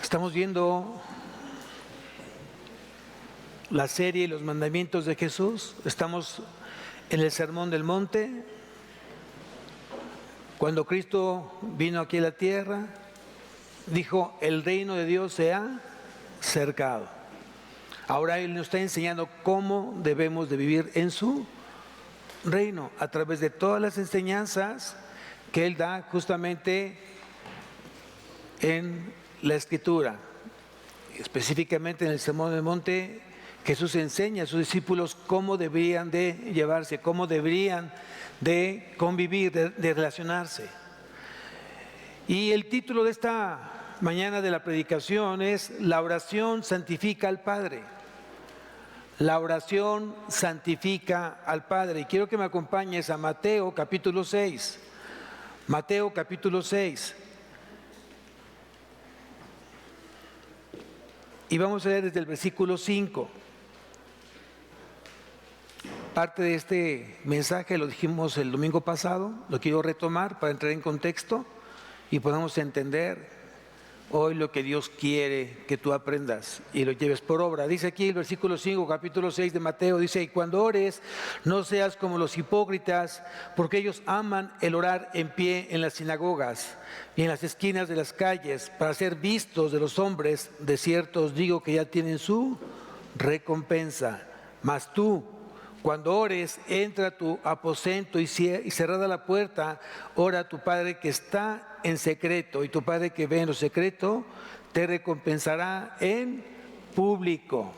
Estamos viendo la serie Los Mandamientos de Jesús. Estamos en el Sermón del Monte. Cuando Cristo vino aquí a la tierra, dijo: el reino de Dios se ha acercado. Ahora Él nos está enseñando cómo debemos de vivir en su reino, a través de todas las enseñanzas que Él da justamente en la Escritura. Específicamente en el Sermón del Monte, Jesús enseña a sus discípulos cómo deberían de llevarse, cómo deberían de convivir, de relacionarse. Y el título de esta mañana de la predicación es: la oración santifica al Padre. La oración santifica al Padre. Y quiero que me acompañes a Mateo capítulo 6. Mateo capítulo 6. Y vamos a leer desde el versículo 5. Parte de este mensaje lo dijimos el domingo pasado, lo quiero retomar para entrar en contexto y podamos entender hoy lo que Dios quiere que tú aprendas y lo lleves por obra. Dice aquí el versículo 5, capítulo 6 de Mateo, dice: y cuando ores, no seas como los hipócritas, porque ellos aman el orar en pie en las sinagogas y en las esquinas de las calles, para ser vistos de los hombres. De cierto os digo que ya tienen su recompensa. Mas tú, cuando ores, entra a tu aposento y cerrada la puerta, ora a tu Padre que está en secreto, y tu Padre que ve en lo secreto te recompensará en público.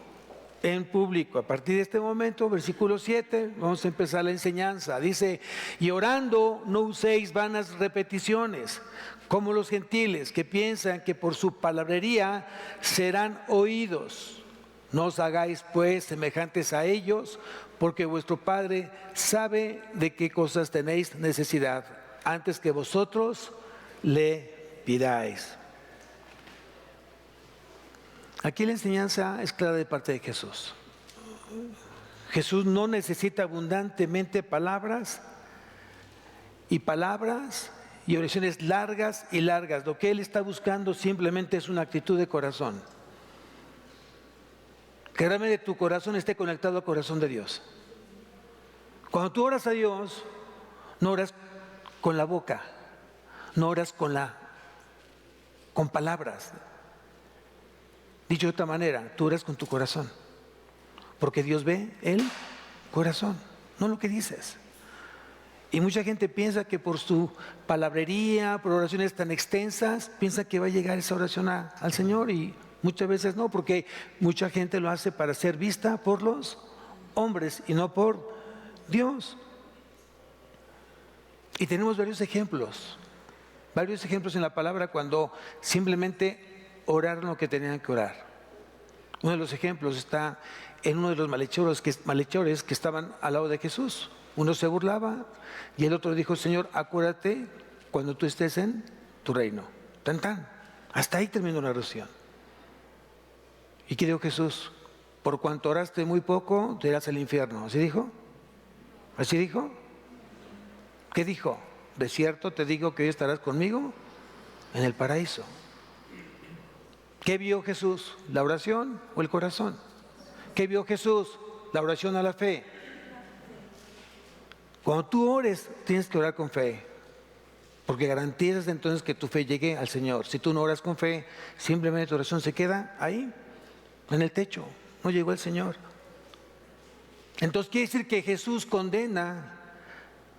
En público. A partir de este momento, versículo 7, vamos a empezar la enseñanza. Dice: y orando no uséis vanas repeticiones, como los gentiles, que piensan que por su palabrería serán oídos. No os hagáis pues semejantes a ellos, porque vuestro Padre sabe de qué cosas tenéis necesidad, antes que vosotros le pidáis. Aquí la enseñanza es clara de parte de Jesús. Jesús no necesita abundantemente palabras y oraciones largas y largas. Lo que Él está buscando simplemente es una actitud de corazón. Que realmente tu corazón esté conectado al corazón de Dios. Cuando tú oras a Dios, no oras con la boca, no oras con palabras. Dicho de otra manera, tú oras con tu corazón, porque Dios ve el corazón, no lo que dices. Y mucha gente piensa que por su palabrería, por oraciones tan extensas, piensa que va a llegar esa oración al Señor, y muchas veces no, porque mucha gente lo hace para ser vista por los hombres y no por Dios. Y tenemos varios ejemplos en la palabra cuando simplemente oraron lo que tenían que orar. Uno de los ejemplos está en uno de los malhechores que estaban al lado de Jesús. Uno se burlaba y el otro dijo: Señor, acuérdate cuando tú estés en tu reino. Tan tan. Hasta ahí terminó la oración. ¿Y qué dijo Jesús? Por cuanto oraste muy poco, te irás al infierno. ¿Así dijo? ¿Así dijo? ¿Qué dijo? De cierto te digo que hoy estarás conmigo en el paraíso. ¿Qué vio Jesús? ¿La oración o el corazón? ¿Qué vio Jesús? La oración a la fe. Cuando tú ores, tienes que orar con fe, porque garantizas entonces que tu fe llegue al Señor. Si tú no oras con fe, simplemente tu oración se queda ahí, en el techo, no llegó al Señor. Entonces quiere decir que Jesús condena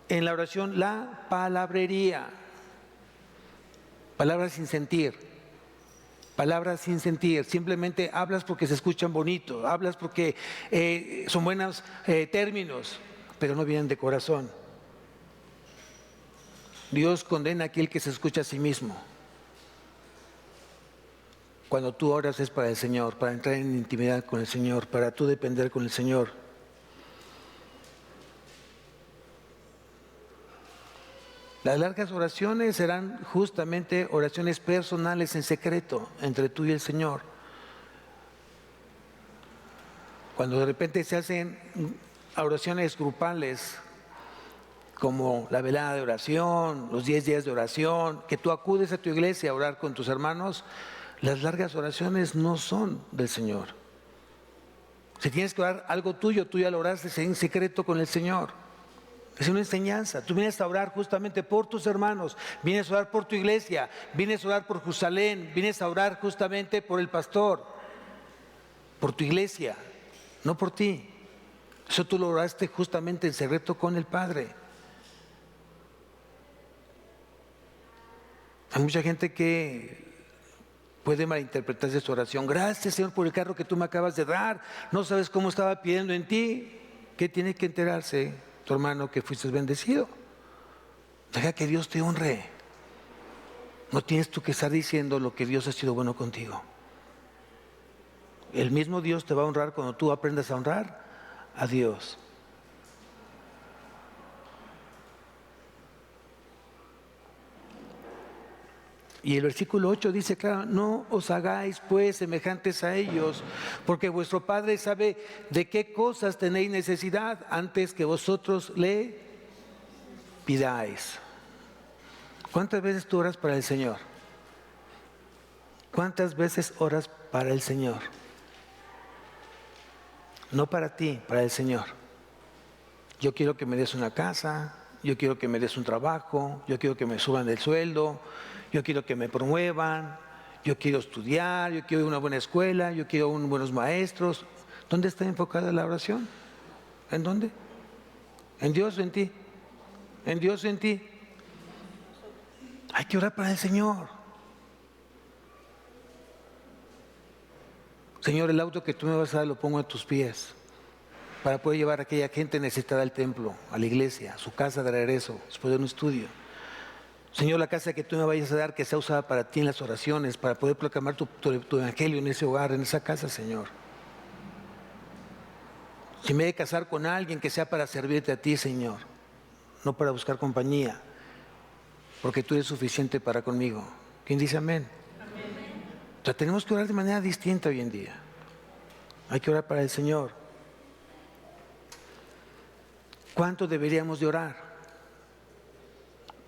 en la oración la palabrería, palabras sin sentir. Palabras sin sentir, simplemente hablas porque se escuchan bonito, hablas porque son buenos términos, pero no vienen de corazón. Dios condena a aquel que se escucha a sí mismo. Cuando tú oras es para el Señor, para entrar en intimidad con el Señor, para tú depender con el Señor. Las largas oraciones serán justamente oraciones personales en secreto entre tú y el Señor. Cuando de repente se hacen oraciones grupales, como la velada de oración, los 10 días de oración, que tú acudes a tu iglesia a orar con tus hermanos, Las largas oraciones no son del Señor. Si tienes que orar algo tuyo, tú ya lo oraste en secreto con el Señor. Es una enseñanza. Tú vienes a orar justamente por tus hermanos, vienes a orar por tu iglesia, vienes a orar por Jerusalén, vienes a orar justamente por el pastor, por tu iglesia, no por ti. Eso tú lo oraste justamente en secreto con el Padre. Hay mucha gente que puede malinterpretarse su oración. Gracias, Señor, por el carro que tú me acabas de dar. No sabes cómo estaba pidiendo en ti. ¿Qué tiene que enterarse tu hermano que fuiste bendecido? Deja que Dios te honre. No tienes tú que estar diciendo lo que Dios ha sido bueno contigo. El mismo Dios te va a honrar cuando tú aprendas a honrar a Dios. Y el versículo 8 dice, claro, no os hagáis pues semejantes a ellos, porque vuestro Padre sabe de qué cosas tenéis necesidad antes que vosotros le pidáis. ¿Cuántas veces tú oras para el Señor? ¿Cuántas veces oras para el Señor? No para ti, para el Señor. Yo quiero que me des una casa, yo quiero que me des un trabajo, yo quiero que me suban el sueldo, yo quiero que me promuevan, yo quiero estudiar, yo quiero una buena escuela, yo quiero buenos maestros. ¿Dónde está enfocada la oración? ¿En dónde? ¿En Dios o en ti? ¿En Dios o en ti? Hay que orar para el Señor. Señor, el auto que tú me vas a dar lo pongo a tus pies para poder llevar a aquella gente necesitada al templo, a la iglesia, a su casa de regreso, después de un estudio. Señor, la casa que tú me vayas a dar, que sea usada para ti en las oraciones, para poder proclamar tu evangelio en ese hogar, en esa casa, Señor. Si me he de casar con alguien, que sea para servirte a ti, Señor, no para buscar compañía, porque tú eres suficiente para conmigo. ¿Quién dice amén? Amén. O sea, tenemos que orar de manera distinta hoy en día. Hay que orar para el Señor. ¿Cuánto deberíamos de orar?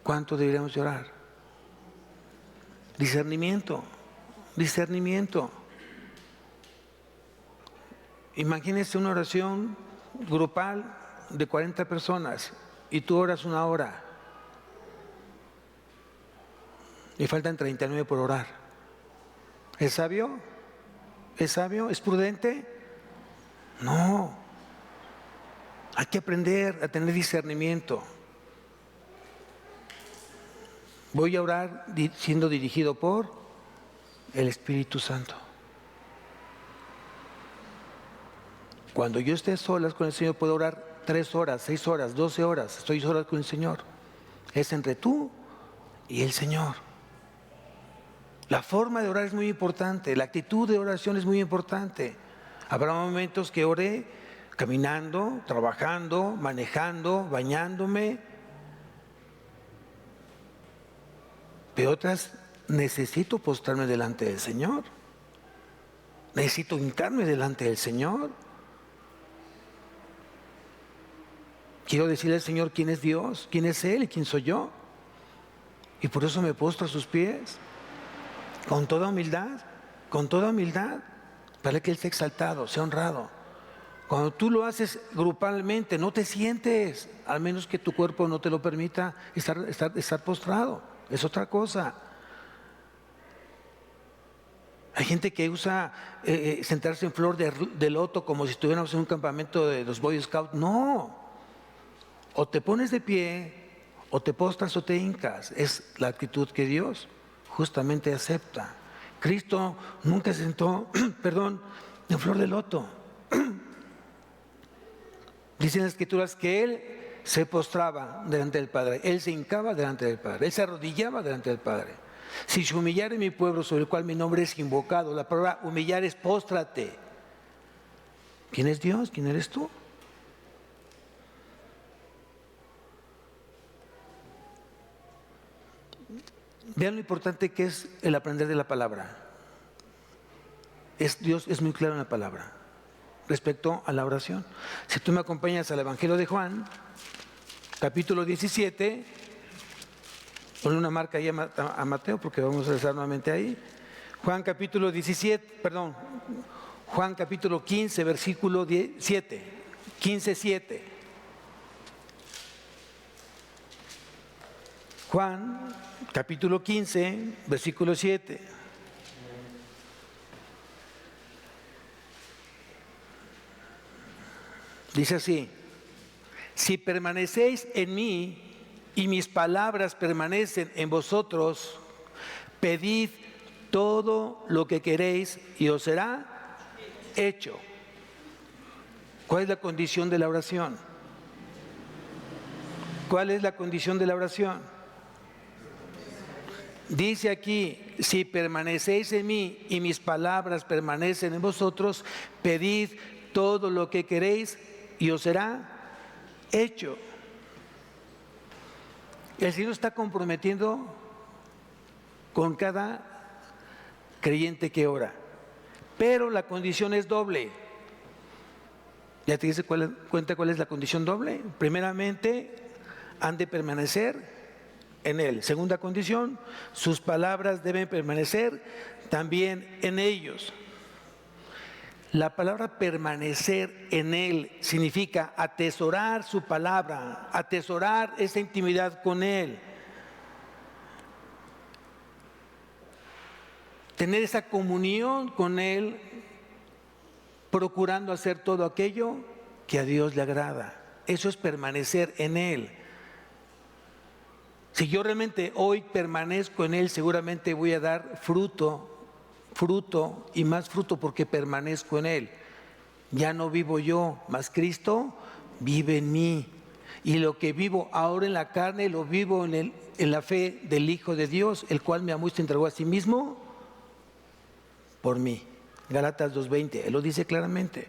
¿Cuánto deberíamos de orar? Discernimiento, discernimiento. Imagínense una oración grupal de 40 personas y tú oras 1 hora y faltan 39 por orar. ¿Es sabio? ¿Es sabio? ¿Es prudente? No. Hay que aprender a tener discernimiento. Voy a orar siendo dirigido por el Espíritu Santo. Cuando yo esté solas con el Señor, puedo orar 3 horas, 6 horas, 12 horas. Estoy sola con el Señor. Es entre tú y el Señor. La forma de orar es muy importante. La actitud de oración es muy importante. Habrá momentos que oré caminando, trabajando, manejando, bañándome. Pero otras, necesito postrarme delante del Señor. Necesito hincarme delante del Señor. Quiero decirle al Señor quién es Dios, quién es Él y quién soy yo. Y por eso me postro a sus pies, con toda humildad, para que Él sea exaltado, sea honrado. Cuando tú lo haces grupalmente, no te sientes, al menos que tu cuerpo no te lo permita, estar postrado. Es otra cosa. Hay gente que usa sentarse en flor de loto como si estuviéramos en un campamento de los Boy Scouts. No. O te pones de pie, o te postras o te hincas. Es la actitud que Dios justamente acepta. Cristo nunca se sentó, en flor de loto. Dicen las Escrituras que Él se postraba delante del Padre, Él se hincaba delante del Padre, Él se arrodillaba delante del Padre. Si se humillare mi pueblo sobre el cual mi nombre es invocado, la palabra humillar es póstrate. ¿Quién es Dios? ¿Quién eres tú? Vean lo importante que es el aprender de la palabra. Dios es muy claro en la palabra respecto a la oración. Si tú me acompañas al Evangelio de Juan, capítulo 17, ponle una marca ahí a Mateo porque vamos a regresar nuevamente ahí. Juan capítulo 15, versículo 7. 15:7. Juan capítulo 15, versículo 7. Dice así: si permanecéis en mí y mis palabras permanecen en vosotros, pedid todo lo que queréis y os será hecho. ¿Cuál es la condición de la oración? ¿Cuál es la condición de la oración? Dice aquí: si permanecéis en mí y mis palabras permanecen en vosotros, pedid todo lo que queréis y os será hecho. El Señor está comprometiendo con cada creyente que ora, pero la condición es doble. ¿Ya te diste cuenta cuál es la condición doble? Primeramente, han de permanecer en Él. Segunda condición, sus palabras deben permanecer también en ellos. La palabra permanecer en Él significa atesorar su palabra, atesorar esa intimidad con Él. Tener esa comunión con Él, procurando hacer todo aquello que a Dios le agrada. Eso es permanecer en Él. Si yo realmente hoy permanezco en Él, seguramente voy a dar fruto y más fruto, porque permanezco en Él. Ya no vivo yo, mas Cristo vive en mí. Y lo que vivo ahora en la carne, lo vivo en la fe del Hijo de Dios, el cual me amó y se entregó a sí mismo por mí. Gálatas 2:20, Él lo dice claramente.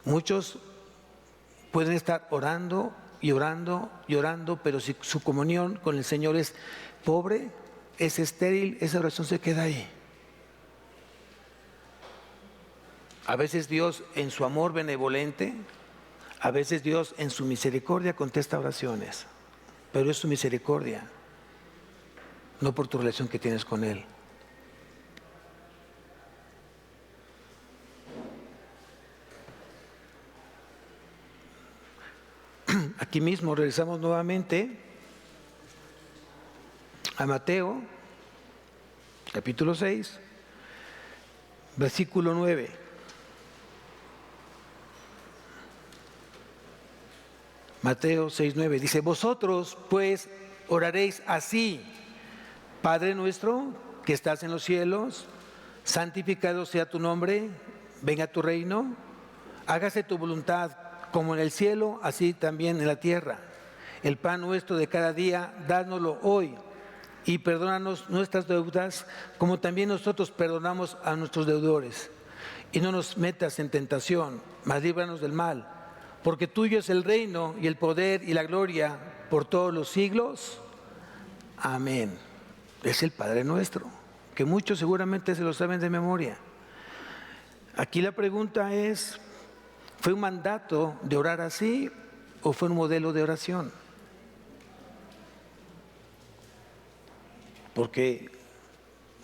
Muchos pueden estar orando y orando y orando, pero si su comunión con el Señor es pobre, es estéril, esa oración se queda ahí. A veces Dios, en su amor benevolente, a veces Dios en su misericordia contesta oraciones, pero es su misericordia, no por tu relación que tienes con Él. Aquí mismo regresamos nuevamente a Mateo, capítulo 6, versículo 9. Mateo 6:9 dice: vosotros pues oraréis así: Padre nuestro que estás en los cielos, santificado sea tu nombre, venga tu reino, hágase tu voluntad como en el cielo, así también en la tierra. El pan nuestro de cada día, dánoslo hoy, y perdónanos nuestras deudas, como también nosotros perdonamos a nuestros deudores. Y no nos metas en tentación, mas líbranos del mal, porque tuyo es el reino y el poder y la gloria por todos los siglos. Amén. Es el Padre nuestro, que muchos seguramente se lo saben de memoria. Aquí la pregunta es: ¿fue un mandato de orar así o fue un modelo de oración? Porque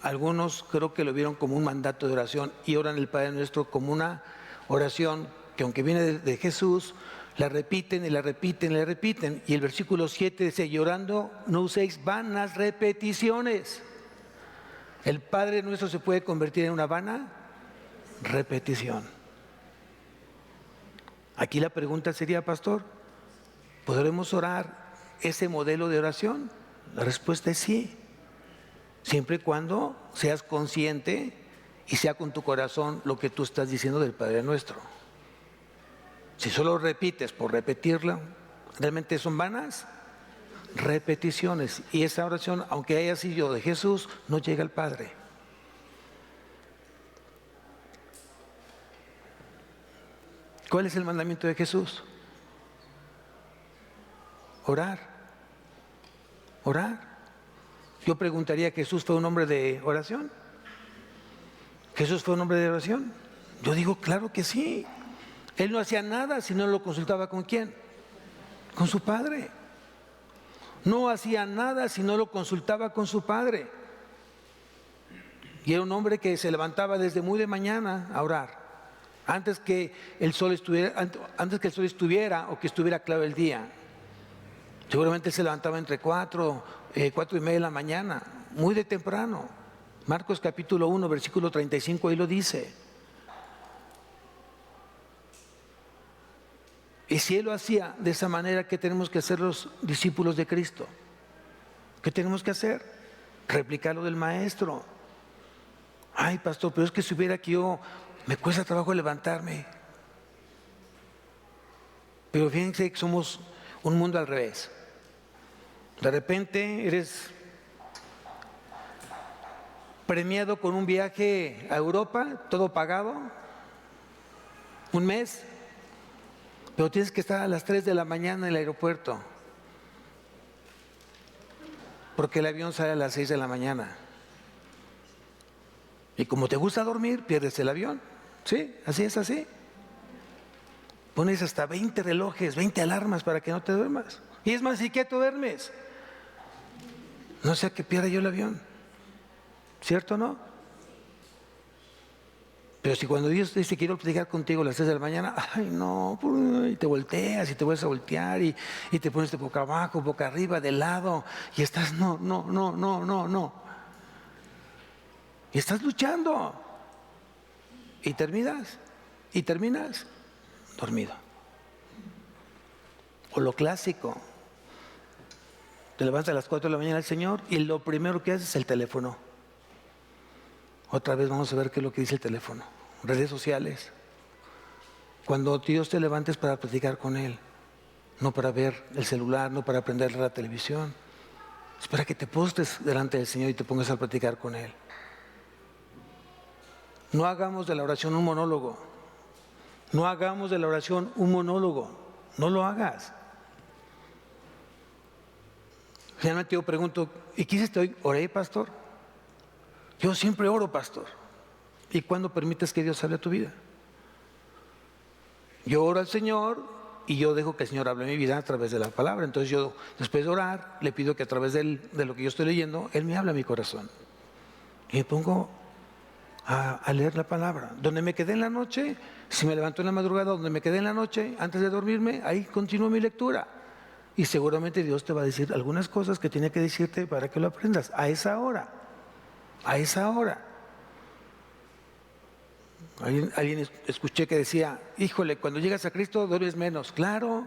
algunos creo que lo vieron como un mandato de oración y oran el Padre Nuestro como una oración que, aunque viene de Jesús, la repiten y la repiten y la repiten. Y el versículo 7 dice: y orando no uséis vanas repeticiones. ¿El Padre Nuestro se puede convertir en una vana repetición? Aquí la pregunta sería: pastor, ¿podremos orar ese modelo de oración? La respuesta es sí, siempre y cuando seas consciente y sea con tu corazón lo que tú estás diciendo del Padre Nuestro. Si solo repites por repetirlo, realmente son vanas repeticiones, y esa oración, aunque haya sido de Jesús, no llega al Padre. ¿Cuál es el mandamiento de Jesús? Orar. Orar. Yo preguntaría: ¿Jesús fue un hombre de oración? ¿Jesús fue un hombre de oración? Yo digo, claro que sí. Él no hacía nada si no lo consultaba ¿con quién? Con su Padre. No hacía nada si no lo consultaba con su padre. Y era un hombre que se levantaba desde muy de mañana a orar, antes que el sol estuviera o que estuviera claro el día. Seguramente se levantaba entre 4:30 de la mañana, muy de temprano. Marcos capítulo 1, versículo 35, ahí lo dice. Y si Él lo hacía de esa manera, ¿qué tenemos que hacer los discípulos de Cristo? ¿Qué tenemos que hacer? Replicar lo del Maestro. Ay, pastor, pero es que si hubiera aquí me cuesta trabajo levantarme. Pero fíjense que somos un mundo al revés. De repente eres premiado con un viaje a Europa, todo pagado, un mes, pero tienes que estar a las 3 de la mañana en el aeropuerto, porque el avión sale a las 6 de la mañana. Y como te gusta dormir, pierdes el avión. Sí, así es así. Pones hasta 20 relojes, 20 alarmas para que no te duermas. Y es más, ¿y qué te duermes? No sea que pierda yo el avión. ¿Cierto o no? Pero si cuando Dios dice quiero platicar contigo a las 3 de la mañana, ay no, y te volteas y te vuelves a voltear y te pones de boca abajo, boca arriba, de lado, y estás no. Y estás luchando. Y terminas dormido. O lo clásico. Te levantas a las 4 de la mañana el Señor y lo primero que haces es el teléfono. Otra vez vamos a ver qué es lo que dice el teléfono. Redes sociales. Cuando Dios te levantes para platicar con Él, no para ver el celular, no para prender la televisión. Es para que te postes delante del Señor y te pongas a platicar con Él. No hagamos de la oración un monólogo. No hagamos de la oración un monólogo. No lo hagas. Finalmente yo pregunto, ¿y qué hiciste hoy? ¿Oré, pastor? Yo siempre oro, pastor. ¿Y cuándo permites que Dios hable a tu vida? Yo oro al Señor y yo dejo que el Señor hable a mi vida a través de la palabra. Entonces yo, después de orar, le pido que a través de lo que yo estoy leyendo, Él me habla a mi corazón. Y me pongo a leer la palabra. Donde me quedé en la noche, si me levanto en la madrugada, donde me quedé en la noche, antes de dormirme, ahí continúo mi lectura. Y seguramente Dios te va a decir algunas cosas que tiene que decirte para que lo aprendas a esa hora. A esa hora. Alguien escuché que decía, híjole, cuando llegas a Cristo duermes menos. Claro,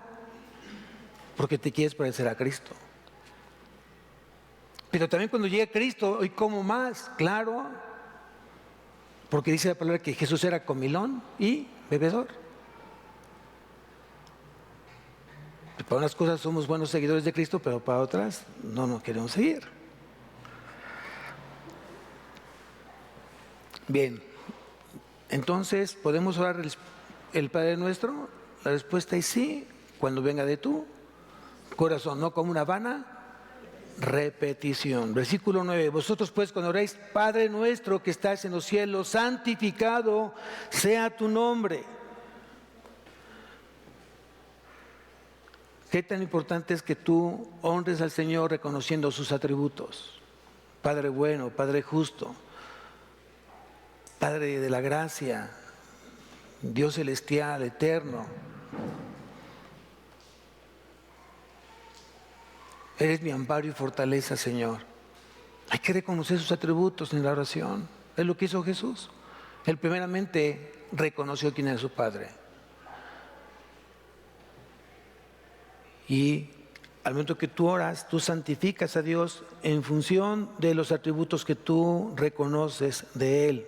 porque te quieres parecer a Cristo. Pero también cuando llega Cristo, hoy como más. Claro, porque dice la palabra que Jesús era comilón y bebedor. Para unas cosas somos buenos seguidores de Cristo, pero para otras no nos queremos seguir. Bien, entonces, ¿podemos orar el Padre Nuestro? La respuesta es sí, cuando venga de tu corazón, no como una vana repetición. Versículo 9, vosotros pues cuando oréis, Padre Nuestro que estás en los cielos, santificado sea tu nombre. Qué tan importante es que tú honres al Señor reconociendo sus atributos. Padre bueno, Padre justo, Padre de la gracia, Dios celestial, eterno. Eres mi amparo y fortaleza, Señor. Hay que reconocer sus atributos en la oración. Es lo que hizo Jesús. Él primeramente reconoció quién era su Padre. Y al momento que tú oras, tú santificas a Dios en función de los atributos que tú reconoces de Él.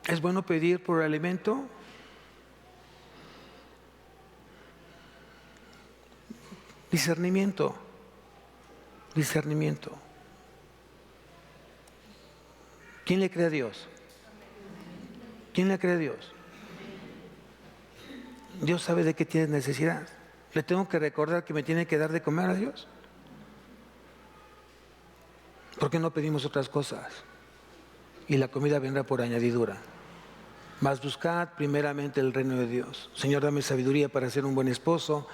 ¿Es bueno pedir por alimento? Discernimiento. ¿Quién le cree a Dios? ¿Quién le cree a Dios? Dios sabe de qué tienes necesidad. ¿Le tengo que recordar que me tiene que dar de comer a Dios? ¿Por qué no pedimos otras cosas? y la comida vendrá por añadidura. Mas buscad primeramente el reino de Dios. Señor, dame sabiduría para ser un buen esposo,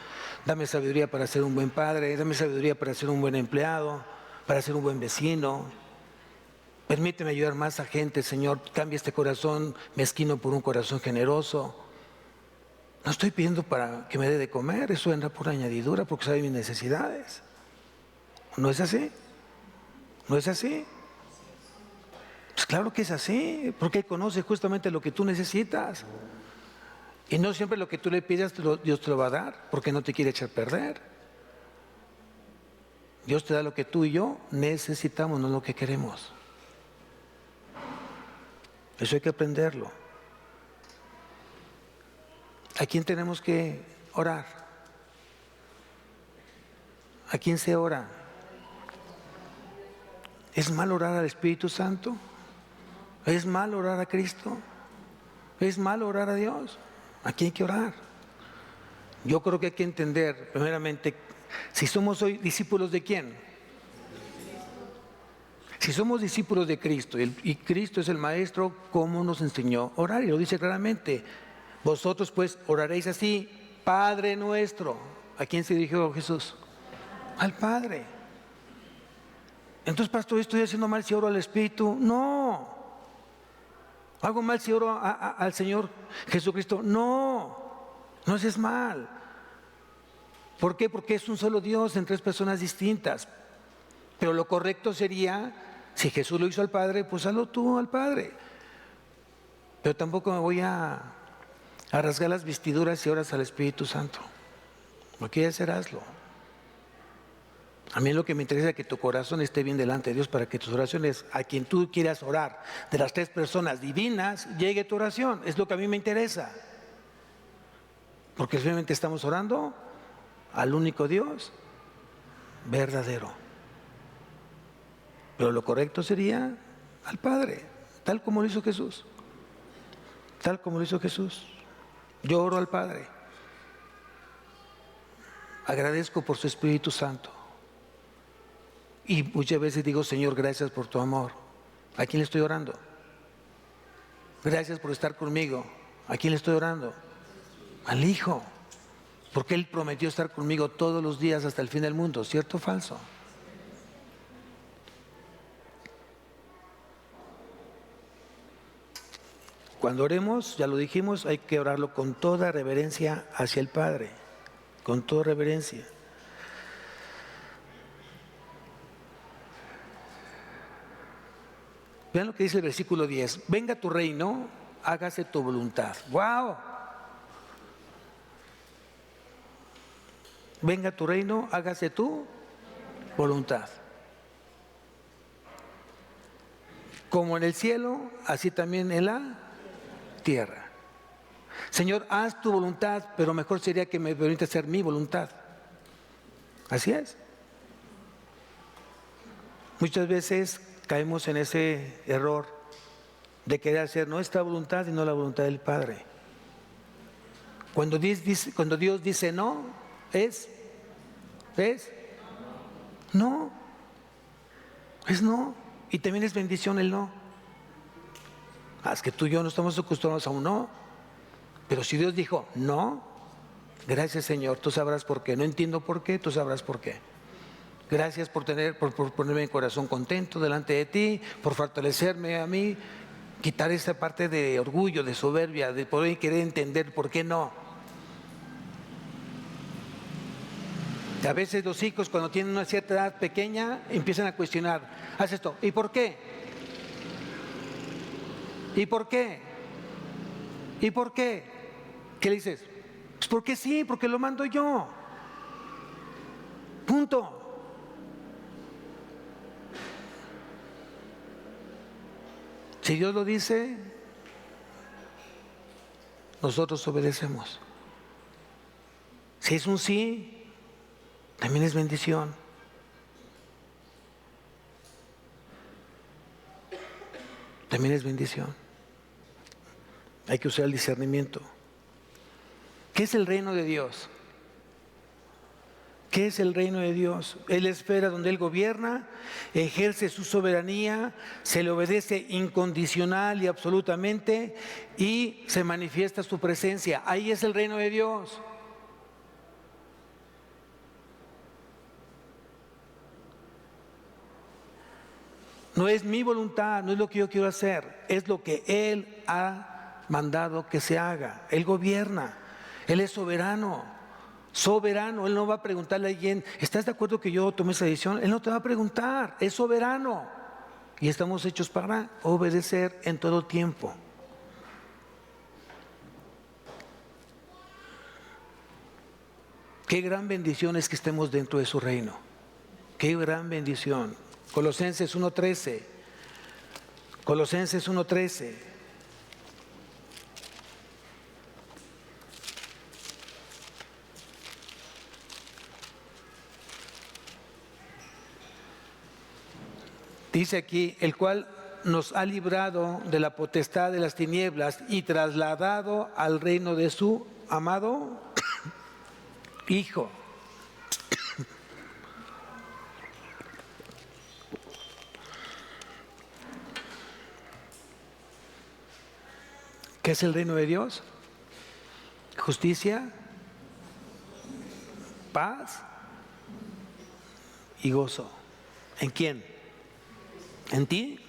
dame sabiduría para ser un buen padre, dame sabiduría para ser un buen empleado, para ser un buen vecino. Permíteme ayudar más a gente, Señor. Cambia este corazón mezquino por un corazón generoso. No estoy pidiendo para que me dé de comer, eso vendrá por añadidura porque sabe mis necesidades. ¿No es así? ¿No es así? Pues claro que es así, porque Él conoce justamente lo que tú necesitas. Y no siempre lo que tú le pidas Dios te lo va a dar, porque no te quiere echar a perder. Dios te da lo que tú y yo necesitamos, no lo que queremos. Eso hay que aprenderlo. ¿A quién tenemos que orar? ¿A quién se ora? ¿Es mal orar al Espíritu Santo? ¿Es mal orar a Cristo? ¿Es mal orar a Dios? ¿A quién hay que orar? Yo creo que hay que entender, primeramente, si somos hoy discípulos de quién. Si somos discípulos de Cristo y Cristo es el Maestro, ¿cómo nos enseñó a orar? Y lo dice claramente, vosotros pues oraréis así, Padre nuestro. ¿A quién se dirigió Jesús? Al Padre. Entonces, pastor, ¿estoy haciendo mal si oro al Espíritu? No. ¿Hago mal si oro al Señor Jesucristo? No, no haces mal. ¿Por qué? Porque es un solo Dios en tres personas distintas. Pero lo correcto sería, si Jesús lo hizo al Padre, pues hazlo tú al Padre. Pero tampoco me voy a rasgar las vestiduras si oras al Espíritu Santo. Lo que quieras hacer, hazlo. A mí lo que me interesa es que tu corazón esté bien delante de Dios para que tus oraciones, a quien tú quieras orar, de las tres personas divinas, llegue tu oración. Es lo que a mí me interesa. Porque realmente estamos orando al único Dios verdadero. Pero lo correcto sería al Padre, tal como lo hizo Jesús. Tal como lo hizo Jesús. Yo oro al Padre. Agradezco por su Espíritu Santo. Y muchas veces digo, Señor, gracias por tu amor. ¿A quién le estoy orando? Gracias por estar conmigo. ¿A quién le estoy orando? Al Hijo. Porque Él prometió estar conmigo todos los días hasta el fin del mundo. ¿Cierto o falso? Cuando oremos, ya lo dijimos, hay que orarlo con toda reverencia hacia el Padre. Con toda reverencia. Vean lo que dice el versículo 10. Venga tu reino, hágase tu voluntad. ¡Wow! Venga tu reino, hágase tu voluntad. Como en el cielo, así también en la tierra. Señor, haz tu voluntad, pero mejor sería que me permita hacer mi voluntad. Así es. Muchas veces caemos en ese error de querer hacer nuestra voluntad y no la voluntad del Padre. Cuando Dios dice no, es no, es no. Y también es bendición el no. Es que tú y yo no estamos acostumbrados a un no. Pero si Dios dijo no, gracias Señor, tú sabrás por qué. No entiendo por qué, tú sabrás por qué. Gracias por ponerme mi corazón contento delante de ti, por fortalecerme a mí, quitar esa parte de orgullo, de soberbia, de poder querer entender por qué no. Y a veces los hijos cuando tienen una cierta edad pequeña empiezan a cuestionar, haz esto, ¿y por qué? ¿Y por qué? ¿Y por qué? ¿Qué le dices? Pues porque sí, porque lo mando yo. Punto. Si Dios lo dice, nosotros obedecemos. Si es un sí, también es bendición. También es bendición. Hay que usar el discernimiento. ¿Qué es el reino de Dios? ¿Qué es el reino de Dios? Es la esfera donde Él gobierna, ejerce su soberanía, se le obedece incondicional y absolutamente y se manifiesta su presencia. Ahí es el reino de Dios. No es mi voluntad, no es lo que yo quiero hacer, es lo que Él ha mandado que se haga. Él gobierna, Él es soberano. Soberano, Él no va a preguntarle a alguien, ¿estás de acuerdo que yo tomé esa decisión? Él no te va a preguntar, es soberano. Y estamos hechos para obedecer en todo tiempo. Qué gran bendición es que estemos dentro de su reino. Qué gran bendición. Colosenses 1:13. Colosenses 1:13. Dice aquí, el cual nos ha librado de la potestad de las tinieblas y trasladado al reino de su amado Hijo. ¿Qué es el reino de Dios? Justicia, paz y gozo. ¿En quién? ¿En ti?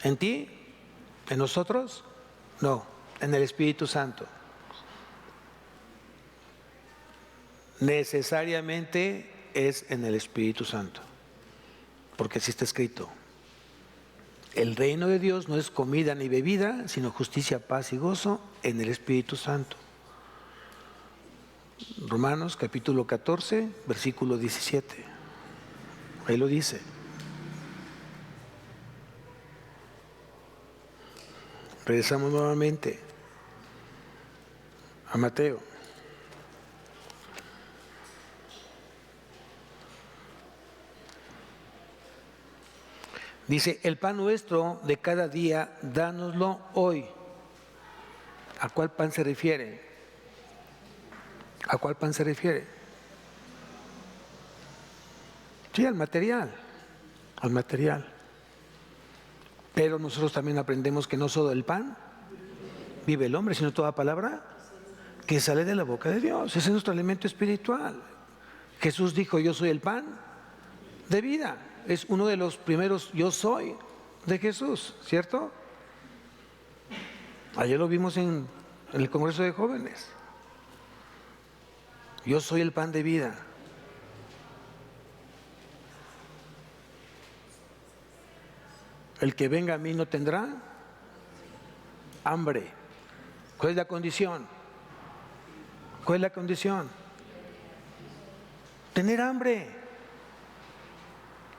¿En ti? ¿En nosotros? No, en el Espíritu Santo. Necesariamente es en el Espíritu Santo, porque así está escrito. El reino de Dios no es comida ni bebida, sino justicia, paz y gozo en el Espíritu Santo. Romanos capítulo 14, versículo 17. Ahí lo dice. Regresamos nuevamente a Mateo. Dice, el pan nuestro de cada día, dánoslo hoy. ¿A cuál pan se refiere? ¿A cuál pan se refiere? Sí, al material. Al material. Pero nosotros también aprendemos que no solo del pan vive el hombre, sino toda palabra que sale de la boca de Dios. Ese es nuestro alimento espiritual. Jesús dijo, yo soy el pan de vida. Es uno de los primeros yo soy de Jesús, ¿cierto? Ayer lo vimos en el Congreso de Jóvenes. Yo soy el pan de vida. El que venga a mí no tendrá hambre. ¿Cuál es la condición? ¿Cuál es la condición? Tener hambre.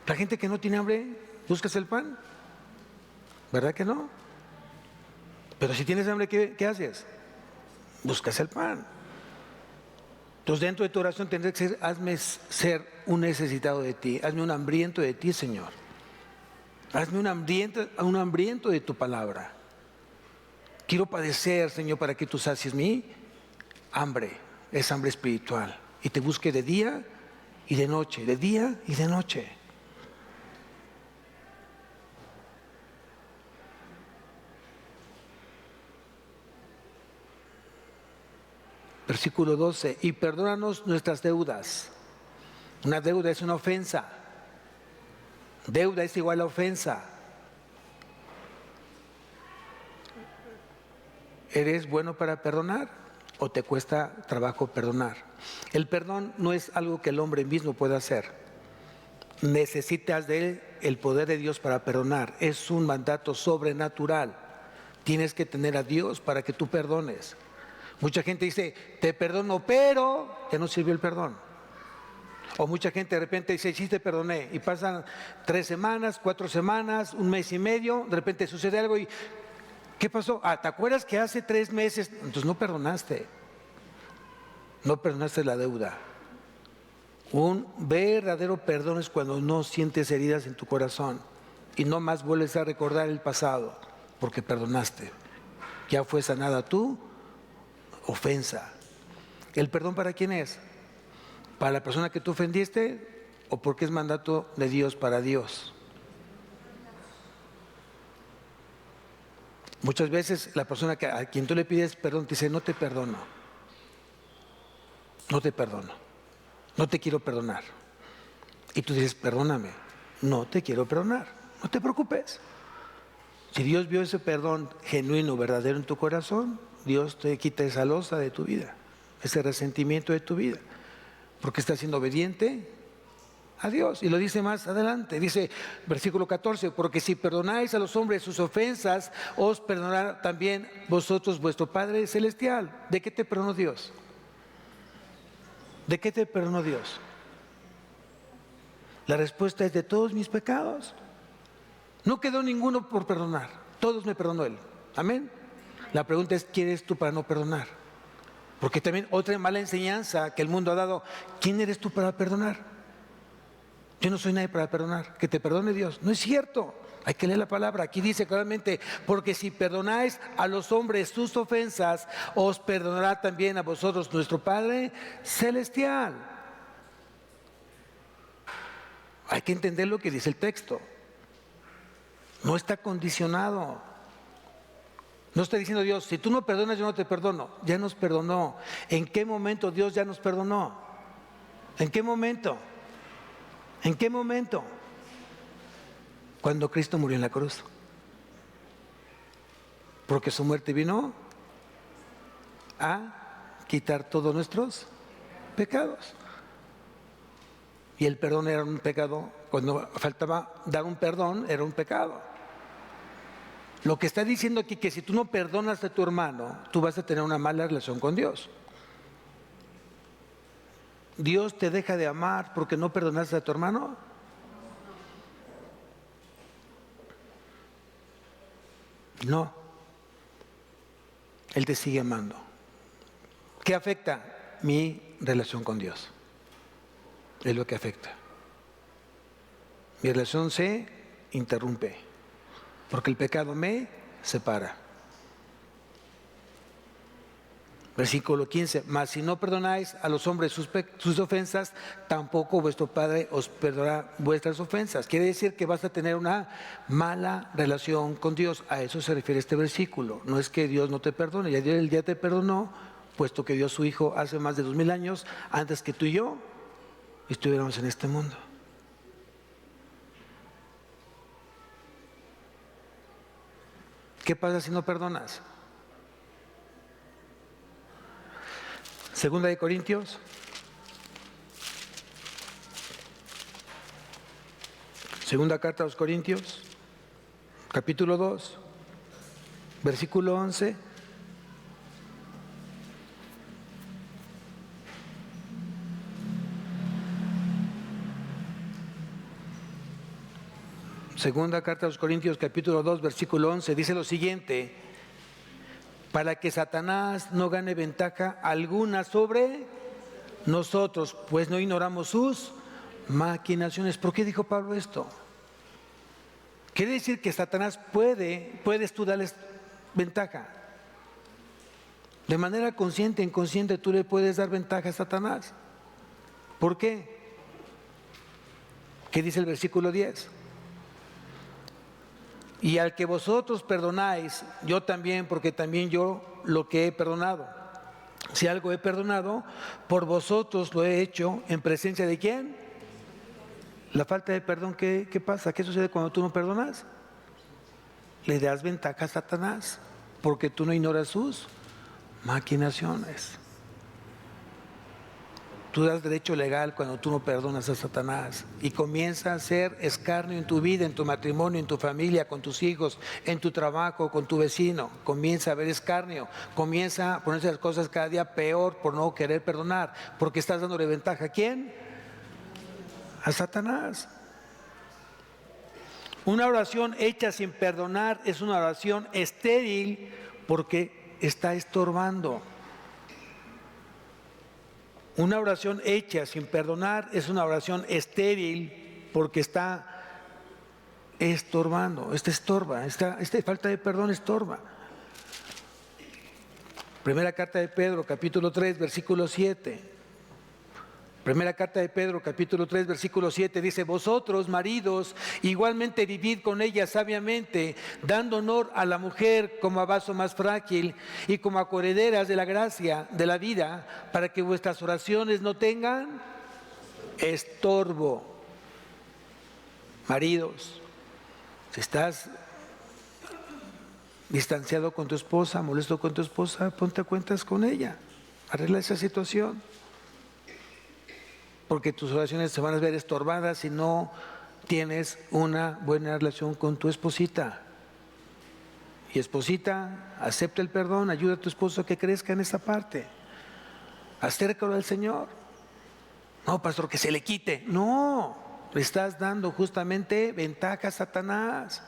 La gente que no tiene hambre, ¿buscas el pan? ¿Verdad que no? Pero si tienes hambre, ¿qué haces? Buscas el pan. Entonces dentro de tu oración tendré que ser, hazme ser un necesitado de ti, hazme un hambriento de ti, Señor. Hazme un hambriento de tu palabra. Quiero padecer, Señor, para que tú sacies mi hambre, es hambre espiritual. Y te busque de día y de noche, de día y de noche. Versículo 12, y perdónanos nuestras deudas. Una deuda es una ofensa. Deuda es igual a ofensa. ¿Eres bueno para perdonar o te cuesta trabajo perdonar? El perdón no es algo que el hombre mismo pueda hacer. Necesitas de él el poder de Dios para perdonar. Es un mandato sobrenatural. Tienes que tener a Dios para que tú perdones. Mucha gente dice, te perdono, pero ya no sirvió el perdón. O mucha gente de repente dice, sí te perdoné, y pasan 3 semanas, 4 semanas, 1 mes y medio, de repente sucede algo y ¿qué pasó? Ah, ¿te acuerdas que hace 3 meses? Entonces no perdonaste la deuda. Un verdadero perdón es cuando no sientes heridas en tu corazón y no más vuelves a recordar el pasado porque perdonaste. Ya fue sanada tu ofensa. ¿El perdón para quién es? ¿Para la persona que tú ofendiste o porque es mandato de Dios para Dios? Muchas veces la persona a quien tú le pides perdón te dice, no te perdono, no te perdono, no te quiero perdonar. Y tú dices, perdóname, no te quiero perdonar, no te preocupes. Si Dios vio ese perdón genuino, verdadero en tu corazón, Dios te quita esa losa de tu vida, ese resentimiento de tu vida, porque estás siendo obediente a Dios. Y lo dice más adelante, dice versículo 14, porque si perdonáis a los hombres sus ofensas, os perdonará también vosotros vuestro Padre Celestial. ¿De qué te perdonó Dios? ¿De qué te perdonó Dios? La respuesta es de todos mis pecados. No quedó ninguno por perdonar, todos me perdonó Él. Amén. La pregunta es, ¿quién eres tú para no perdonar? Porque también otra mala enseñanza que el mundo ha dado, ¿quién eres tú para perdonar? Yo no soy nadie para perdonar, que te perdone Dios. No es cierto, hay que leer la palabra. Aquí dice claramente, porque si perdonáis a los hombres sus ofensas, os perdonará también a vosotros nuestro Padre Celestial. Hay que entender lo que dice el texto. No está condicionado. No está diciendo Dios, si tú no perdonas, yo no te perdono. Ya nos perdonó. ¿En qué momento Dios ya nos perdonó? ¿En qué momento? ¿En qué momento? Cuando Cristo murió en la cruz. Porque su muerte vino a quitar todos nuestros pecados. Y el perdón era un pecado. Cuando faltaba dar un perdón, era un pecado. Lo que está diciendo aquí que si tú no perdonas a tu hermano, tú vas a tener una mala relación con Dios. ¿Dios te deja de amar porque no perdonaste a tu hermano? No. Él te sigue amando. ¿Qué afecta? Mi relación con Dios. Es lo que afecta. Mi relación se interrumpe, porque el pecado me separa. Versículo 15, mas si no perdonáis a los hombres sus ofensas, tampoco vuestro Padre os perdonará vuestras ofensas. Quiere decir que vas a tener una mala relación con Dios. A eso se refiere este versículo. No es que Dios no te perdone, ya Él ya te perdonó, puesto que dio a su Hijo hace más de 2000 años, antes que tú y yo estuviéramos en este mundo. ¿Qué pasa si no perdonas? Segunda de Corintios, segunda carta a los Corintios, capítulo 2, versículo 11. Segunda carta a los Corintios, capítulo 2, versículo 11, dice lo siguiente: para que Satanás no gane ventaja alguna sobre nosotros, pues no ignoramos sus maquinaciones. ¿Por qué dijo Pablo esto? Quiere decir que Satanás puedes tú darles ventaja. De manera consciente e inconsciente tú le puedes dar ventaja a Satanás. ¿Por qué? ¿Qué dice el versículo 10? Y al que vosotros perdonáis, yo también, porque también yo lo que he perdonado. Si algo he perdonado, por vosotros lo he hecho en presencia de ¿quién? La falta de perdón, ¿qué pasa? ¿Qué sucede cuando tú no perdonas? Le das ventaja a Satanás, porque tú no ignoras sus maquinaciones. Tú das derecho legal cuando tú no perdonas a Satanás y comienza a ser escarnio en tu vida, en tu matrimonio, en tu familia, con tus hijos, en tu trabajo, con tu vecino. Comienza a haber escarnio, comienza a ponerse las cosas cada día peor por no querer perdonar, porque estás dándole ventaja. ¿A quién? A Satanás. Una oración hecha sin perdonar es una oración estéril porque está estorbando. Una oración hecha sin perdonar es una oración estéril porque está estorbando. Estorba, esta falta de perdón estorba. Primera carta de Pedro, capítulo 3, versículo 7. Primera carta de Pedro, capítulo 3, versículo 7, dice: vosotros, maridos, igualmente vivid con ella sabiamente, dando honor a la mujer como a vaso más frágil y como a coherederas de la gracia de la vida, para que vuestras oraciones no tengan estorbo. Maridos, si estás distanciado con tu esposa, molesto con tu esposa, ponte a cuentas con ella, arregla esa situación. Porque tus oraciones se van a ver estorbadas si no tienes una buena relación con tu esposita. Y esposita, acepta el perdón, ayuda a tu esposo a que crezca en esa parte. Acércalo al Señor. No, pastor, que se le quite. No, le estás dando justamente ventaja a Satanás.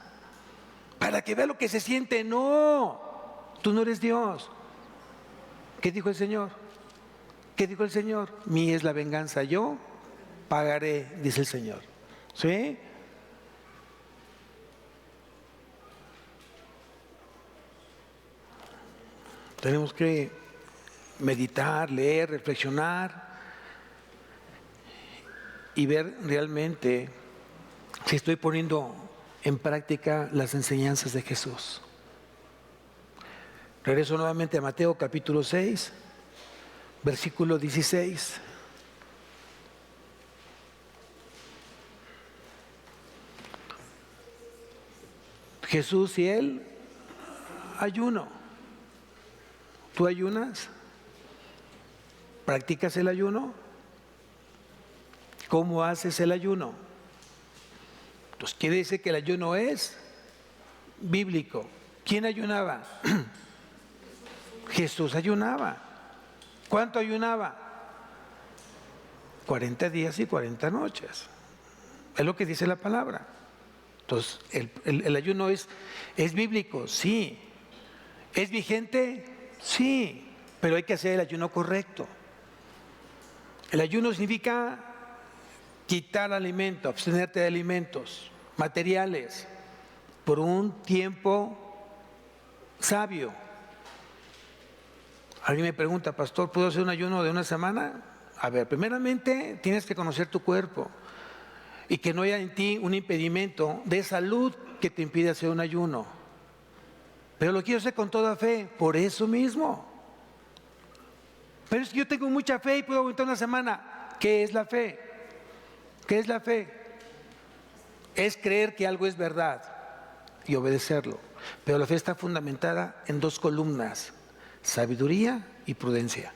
Para que vea lo que se siente. No, tú no eres Dios. ¿Qué dijo el Señor? ¿Qué dijo el Señor? Mía es la venganza, yo pagaré, dice el Señor. ¿Sí? Tenemos que meditar, leer, reflexionar y ver realmente si estoy poniendo en práctica las enseñanzas de Jesús. Regreso nuevamente a Mateo capítulo 6. Versículo 16. Jesús y Él ayuno. ¿Tú ayunas? ¿Practicas el ayuno? ¿Cómo haces el ayuno? Entonces quiere decir que el ayuno es bíblico. ¿Quién ayunaba? Jesús ayunaba. ¿Cuánto ayunaba? 40 días y 40 noches. Es lo que dice la palabra. Entonces, el ayuno es bíblico, sí. ¿Es vigente? Sí. Pero hay que hacer el ayuno correcto. El ayuno significa quitar alimento, abstenerte de alimentos materiales por un tiempo sabio. Alguien me pregunta: pastor, ¿puedo hacer un ayuno de una semana? A ver, primeramente tienes que conocer tu cuerpo y que no haya en ti un impedimento de salud que te impide hacer un ayuno. Pero lo quiero hacer con toda fe, por eso mismo. Pero es que yo tengo mucha fe y puedo aguantar una semana. ¿Qué es la fe? ¿Qué es la fe? Es creer que algo es verdad y obedecerlo. Pero la fe está fundamentada en dos columnas: sabiduría y prudencia.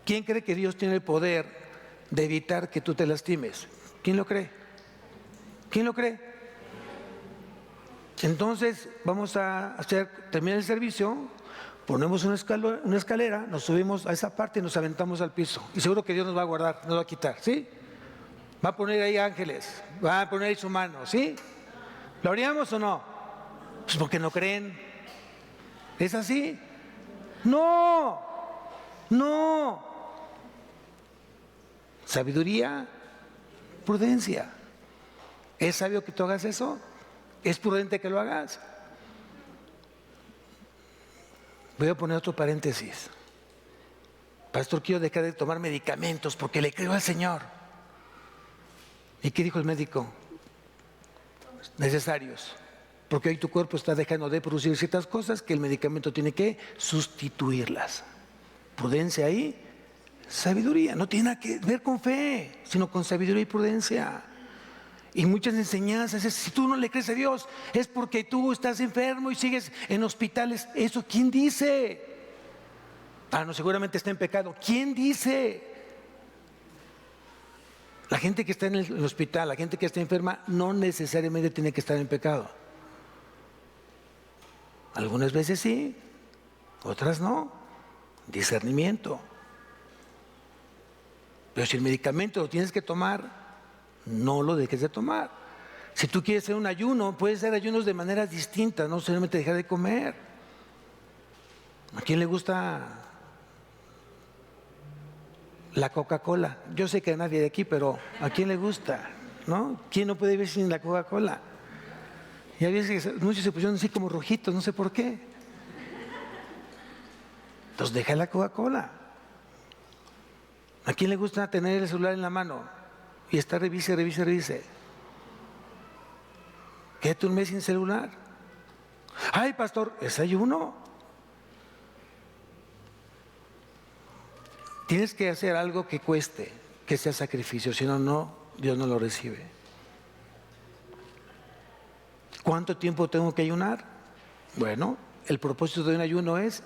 ¿Quién cree que Dios tiene el poder de evitar que tú te lastimes? ¿Quién lo cree? ¿Quién lo cree? Entonces vamos a terminar el servicio, ponemos una escalera, nos subimos a esa parte y nos aventamos al piso. Y seguro que Dios nos va a guardar, nos va a quitar, ¿sí? Va a poner ahí ángeles, va a poner ahí su mano, ¿sí? ¿Lo haríamos o no? Pues porque no creen. ¿Es así? No, no. Sabiduría, prudencia. ¿Es sabio que tú hagas eso? ¿Es prudente que lo hagas? Voy a poner otro paréntesis. Pastor, quiero dejar de tomar medicamentos porque le creo al Señor. ¿Y qué dijo el médico? Necesarios. Porque hoy tu cuerpo está dejando de producir ciertas cosas que el medicamento tiene que sustituirlas. Prudencia ahí, sabiduría. No tiene nada que ver con fe, sino con sabiduría y prudencia. Y muchas enseñanzas es: si tú no le crees a Dios, es porque tú estás enfermo y sigues en hospitales. ¿Eso quién dice? Ah, no, seguramente está en pecado. ¿Quién dice? La gente que está en el hospital, la gente que está enferma, no necesariamente tiene que estar en pecado. Algunas veces sí, otras no. Discernimiento. Pero si el medicamento lo tienes que tomar, no lo dejes de tomar. Si tú quieres hacer un ayuno, puedes hacer ayunos de maneras distintas, no solamente dejar de comer. ¿A quién le gusta la Coca-Cola? Yo sé que a nadie de aquí, pero ¿a quién le gusta? ¿No? ¿Quién no puede vivir sin la Coca-Cola? Y a veces muchos se pusieron así como rojitos, no sé por qué. Entonces deja la Coca-Cola. ¿A quién le gusta tener el celular en la mano y estar revise? Quédate un mes sin celular. Ay, pastor, es ayuno. Tienes que hacer algo que cueste, que sea sacrificio, si no, Dios no lo recibe. ¿Cuánto tiempo tengo que ayunar? Bueno, el propósito de un ayuno es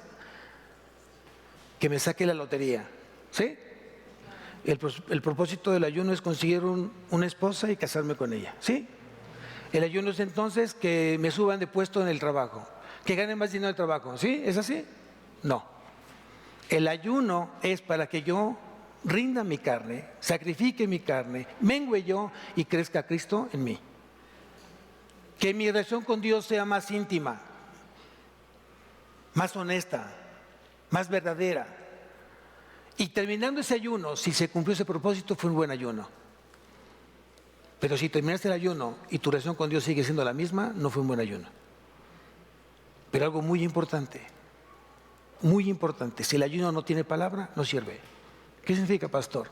que me saque la lotería, ¿sí? El propósito del ayuno es conseguir una esposa y casarme con ella, ¿sí? El ayuno es entonces que me suban de puesto en el trabajo, que gane más dinero en el trabajo, ¿sí? ¿Es así? No. El ayuno es para que yo rinda mi carne, sacrifique mi carne, mengüe yo y crezca Cristo en mí. Que mi relación con Dios sea más íntima, más honesta, más verdadera. Y terminando ese ayuno, si se cumplió ese propósito, fue un buen ayuno. Pero si terminaste el ayuno y tu relación con Dios sigue siendo la misma, no fue un buen ayuno. Pero algo muy importante, si el ayuno no tiene palabra, no sirve. ¿Qué significa, pastor?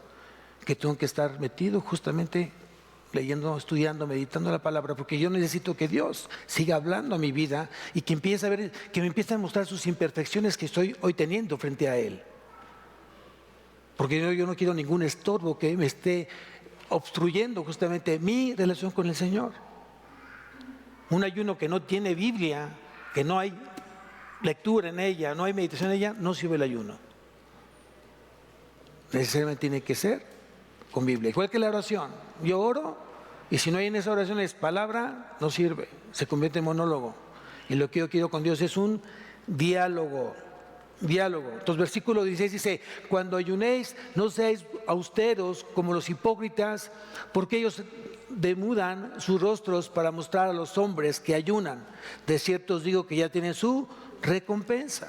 Que tengo que estar metido justamente leyendo, estudiando, meditando la palabra, porque yo necesito que Dios siga hablando a mi vida y que empiece a ver, que me empiece a mostrar sus imperfecciones que estoy hoy teniendo frente a Él. Porque yo no quiero ningún estorbo que me esté obstruyendo justamente mi relación con el Señor. Un ayuno que no tiene Biblia, que no hay lectura en ella, no hay meditación en ella, no sirve el ayuno. Necesariamente tiene que ser con Biblia. Igual que la oración, yo oro y si no hay en esa oración es palabra, no sirve, se convierte en monólogo. Y lo que yo quiero con Dios es un diálogo. Entonces versículo 16 dice: cuando ayunéis no seáis austeros como los hipócritas, porque ellos demudan sus rostros para mostrar a los hombres que ayunan. De cierto os digo que ya tienen su recompensa.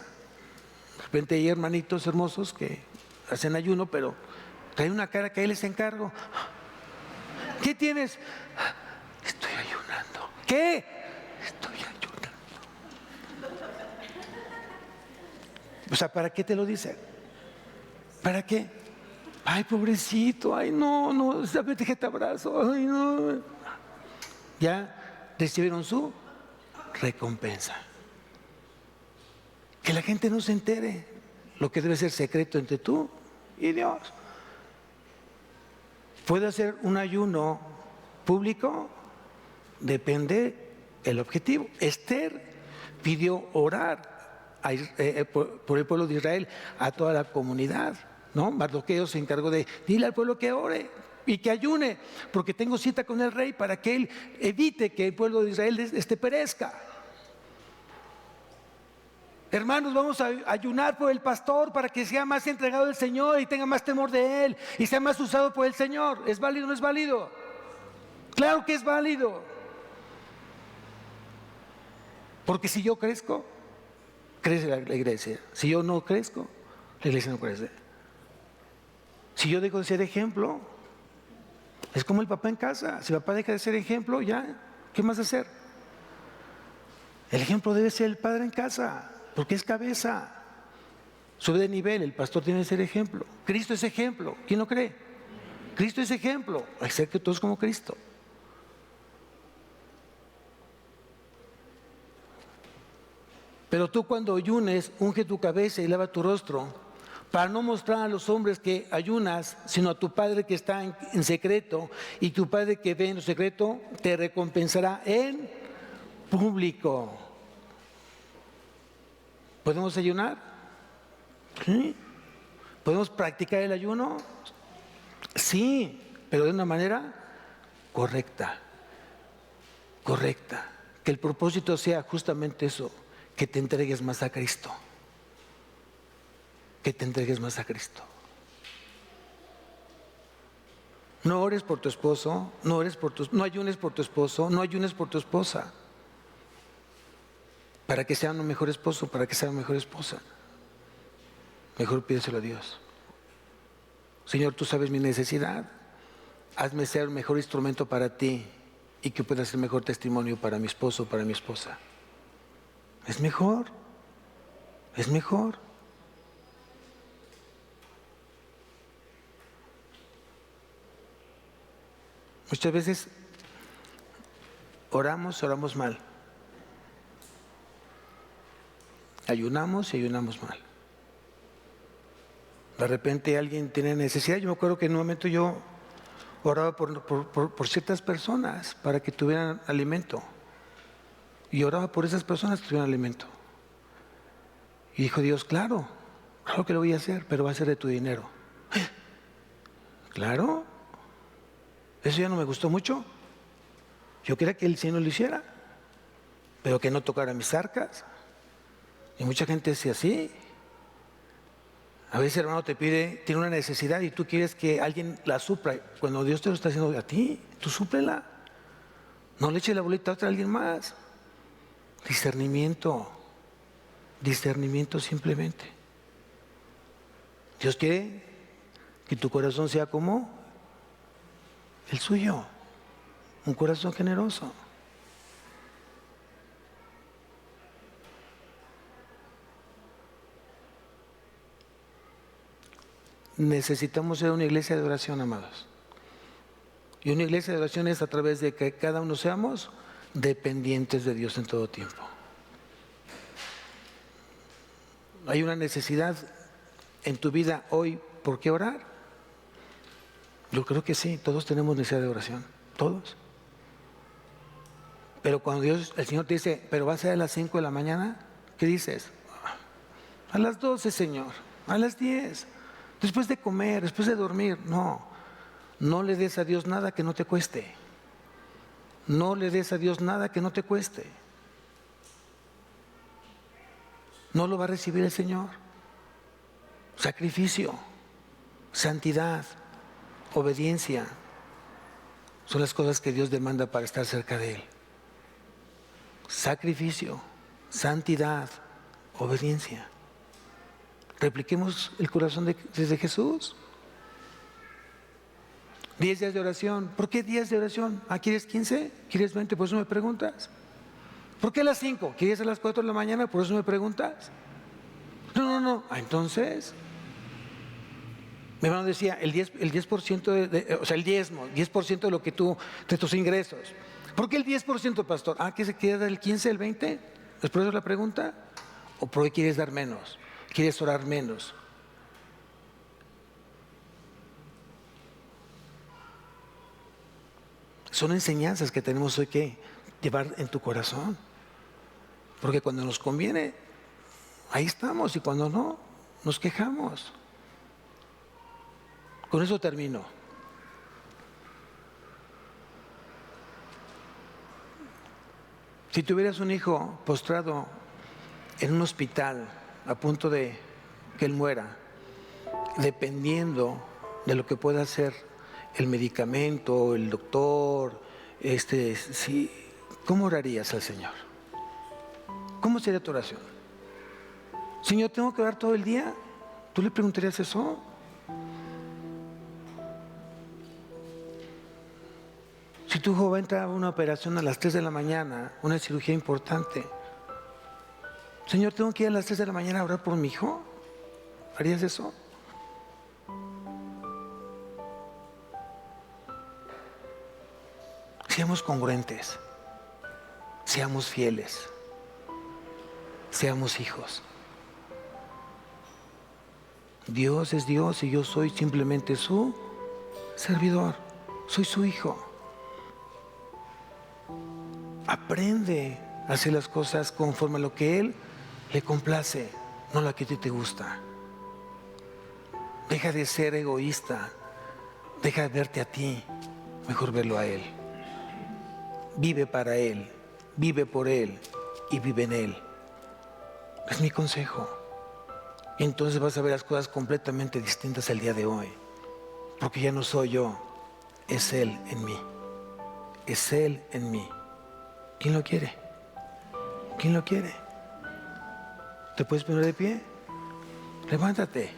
De repente hay hermanitos hermosos que hacen ayuno, pero traen una cara que ahí les encargo. ¿Qué tienes? Estoy ayunando. ¿Qué? Estoy ayunando. O sea, ¿para qué te lo dicen? ¿Para qué? Ay, pobrecito, ay, no, vete que te abrazo, ay, no. Ya recibieron su recompensa. Que la gente no se entere lo que debe ser secreto entre tú y Dios. ¿Puede hacer un ayuno público? Depende el objetivo. Esther pidió orar por el pueblo de Israel a toda la comunidad, ¿no? Mardoqueo se encargó de dile al pueblo que ore y que ayune, porque tengo cita con el rey para que él evite que el pueblo de Israel perezca. Hermanos, vamos a ayunar por el pastor para que sea más entregado al Señor y tenga más temor de Él y sea más usado por el Señor. ¿Es válido o no es válido? Claro que es válido. Porque si yo crezco, crece la iglesia. Si yo no crezco, la iglesia no crece. Si yo dejo de ser ejemplo, es como el papá en casa. Si el papá deja de ser ejemplo, ya, ¿qué más hacer? El ejemplo debe ser el padre en casa, porque es cabeza. Sube de nivel, el pastor tiene que ser ejemplo. Cristo es ejemplo. ¿Quién lo cree? Cristo es ejemplo. Hay que ser que todos como Cristo. Pero tú cuando ayunes, unge tu cabeza y lava tu rostro, para no mostrar a los hombres que ayunas, sino a tu Padre que está en secreto, y tu Padre que ve en lo secreto te recompensará en público. ¿Podemos ayunar? ¿Sí? ¿Podemos practicar el ayuno? Sí, pero de una manera correcta. Que el propósito sea justamente eso, que te entregues más a Cristo. No ores por tu esposo, no ayunes por tu esposo, no ayunes por tu esposa, para que sea un mejor esposo, para que sea una mejor esposa. Mejor pídeselo a Dios. Señor, tú sabes mi necesidad, hazme ser un mejor instrumento para ti y que pueda ser mejor testimonio para mi esposo, para mi esposa. Es mejor. Muchas veces oramos mal. Ayunamos y ayunamos mal. De repente alguien tiene necesidad. Yo me acuerdo que en un momento yo oraba por ciertas personas para que tuvieran alimento. Y oraba por esas personas que tuvieran alimento. Y dijo Dios, claro que lo voy a hacer, pero va a ser de tu dinero. Claro, eso ya no me gustó mucho. Yo quería que el Señor lo hiciera, pero que no tocara mis arcas. Y mucha gente dice así. A veces, hermano, tiene una necesidad y tú quieres que alguien la supla. Cuando Dios te lo está haciendo a ti, tú súplela. No le eches la bolita a alguien más. Discernimiento simplemente. Dios quiere que tu corazón sea como el suyo, un corazón generoso. Necesitamos ser una iglesia de oración, amados. Y una iglesia de oración es a través de que cada uno seamos dependientes de Dios en todo tiempo. ¿Hay una necesidad en tu vida hoy por qué orar? Yo creo que sí, todos tenemos necesidad de oración, todos. Pero cuando el Señor te dice, pero va a ser a las 5 de la mañana, ¿qué dices? A las 12, Señor, a las 10, después de comer, después de dormir. No le des a Dios nada que no te cueste. No le des a Dios nada que no te cueste. No lo va a recibir el Señor. Sacrificio, santidad, obediencia son las cosas que Dios demanda para estar cerca de Él. Sacrificio, santidad, obediencia. Repliquemos el corazón desde Jesús. 10 días de oración. ¿Por qué 10 de oración? ¿Quieres 15? ¿Quieres 20? Por eso me preguntas. ¿Por qué a las 5? ¿Quieres a las 4 de la mañana? Por eso me preguntas. No. Entonces, mi hermano decía, el 10% o sea, el diezmo, 10% de lo que de tus ingresos. ¿Por qué el 10%, pastor? ¿Que se quiere dar el 15, el 20? ¿Es por eso la pregunta? ¿O por qué quieres dar menos? ¿Quieres orar menos? Son enseñanzas que tenemos hoy que llevar en tu corazón. Porque cuando nos conviene, ahí estamos, y cuando no, nos quejamos. Con eso termino. Si tuvieras un hijo postrado en un hospital a punto de que él muera, dependiendo de lo que pueda hacer el medicamento, el doctor, ¿cómo orarías al Señor? ¿Cómo sería tu oración? Señor, ¿tengo que orar todo el día? ¿Tú le preguntarías eso? Si tu hijo va a entrar a una operación a las 3 de la mañana, una cirugía importante, Señor, ¿tengo que ir a las 3 de la mañana a orar por mi hijo? ¿Harías eso? Seamos congruentes, seamos fieles, seamos hijos. Dios es Dios y yo soy simplemente su servidor, soy su hijo. Aprende a hacer las cosas conforme a lo que Él le complace, no lo que a ti te gusta. Deja de ser egoísta, deja de verte a ti, mejor verlo a Él. Vive para Él, vive por Él y vive en Él. Es mi consejo. Entonces vas a ver las cosas completamente distintas el día de hoy. Porque ya no soy yo, es Él en mí. Es Él en mí. ¿Quién lo quiere? ¿Quién lo quiere? ¿Te puedes poner de pie? Levántate.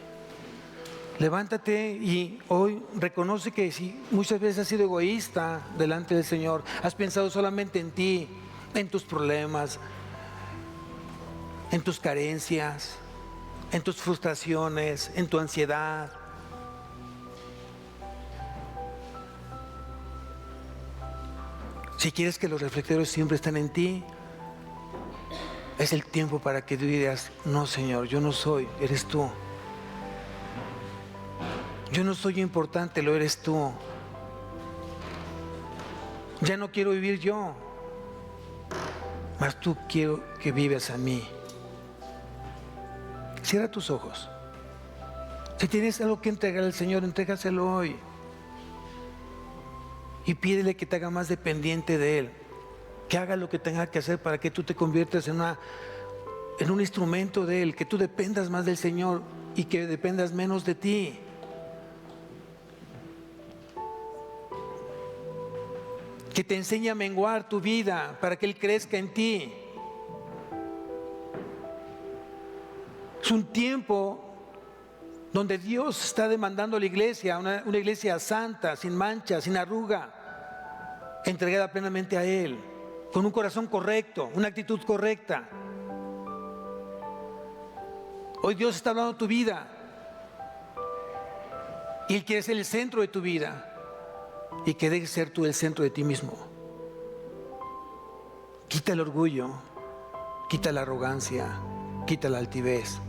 Levántate y hoy reconoce que si muchas veces has sido egoísta delante del Señor, has pensado solamente en ti, en tus problemas, en tus carencias, en tus frustraciones, en tu ansiedad. Si quieres que los reflectores siempre estén en ti, es el tiempo para que tú digas: no, Señor, yo no soy, eres tú. Yo no soy importante, lo eres tú. Ya no quiero vivir yo, mas tú quiero que vivas a mí. Cierra tus ojos. Si tienes algo que entregar al Señor, entrégaselo hoy. Y pídele que te haga más dependiente de Él. Que haga lo que tenga que hacer para que tú te conviertas en un instrumento de Él. Que tú dependas más del Señor y que dependas menos de ti. Que te enseñe a menguar tu vida para que Él crezca en ti. Es un tiempo donde Dios está demandando a la iglesia, una iglesia santa, sin mancha, sin arruga, entregada plenamente a Él, con un corazón correcto, una actitud correcta. Hoy Dios está hablando de tu vida y Él quiere ser el centro de tu vida y que dejes ser tú el centro de ti mismo. Quita el orgullo, quita la arrogancia, quita la altivez.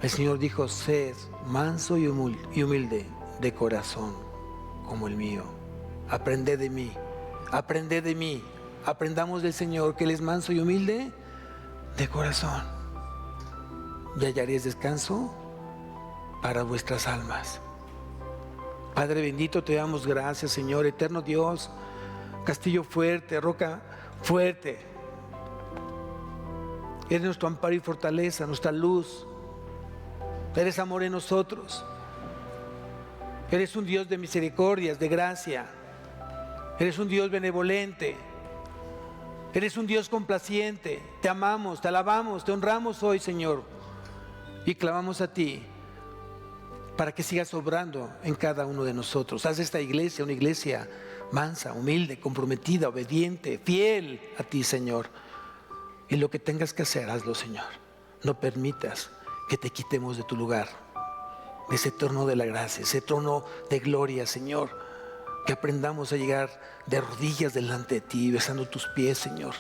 El Señor dijo: sed manso y humilde de corazón como el mío. Aprended de mí, aprended de mí. Aprendamos del Señor, que Él es manso y humilde de corazón. Y hallaréis descanso para vuestras almas. Padre bendito, te damos gracias, Señor, eterno Dios, castillo fuerte, roca fuerte. Eres nuestro amparo y fortaleza, nuestra luz. Eres amor en nosotros. Eres un Dios de misericordias, de gracia. Eres un Dios benevolente. Eres un Dios complaciente. Te amamos, te alabamos, te honramos hoy, Señor. Y clamamos a ti para que sigas obrando en cada uno de nosotros. Haz esta iglesia una iglesia mansa, humilde, comprometida, obediente, fiel a ti, Señor. Y lo que tengas que hacer, hazlo, Señor. No permitas que te quitemos de tu lugar, de ese trono de la gracia, ese trono de gloria, Señor. Que aprendamos a llegar de rodillas delante de ti, besando tus pies, Señor,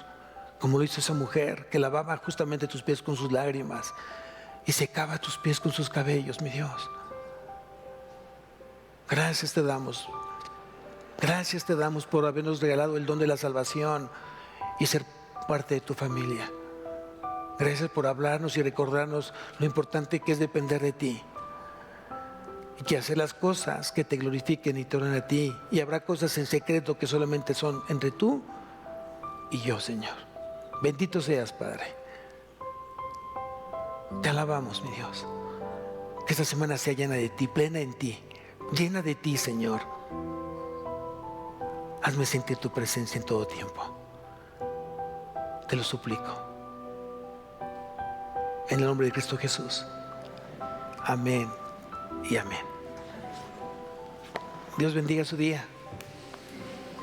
como lo hizo esa mujer que lavaba justamente tus pies con sus lágrimas y secaba tus pies con sus cabellos, mi Dios. Gracias te damos. Gracias te damos por habernos regalado el don de la salvación y ser parte de tu familia. Gracias por hablarnos y recordarnos lo importante que es depender de ti. Y que hacer las cosas que te glorifiquen y te honren a ti. Y habrá cosas en secreto que solamente son entre tú y yo, Señor. Bendito seas, Padre. Te alabamos, mi Dios. Que esta semana sea llena de ti, plena en ti. Llena de ti, Señor. Hazme sentir tu presencia en todo tiempo. Te lo suplico. En el nombre de Cristo Jesús. Amén y amén. Dios bendiga su día.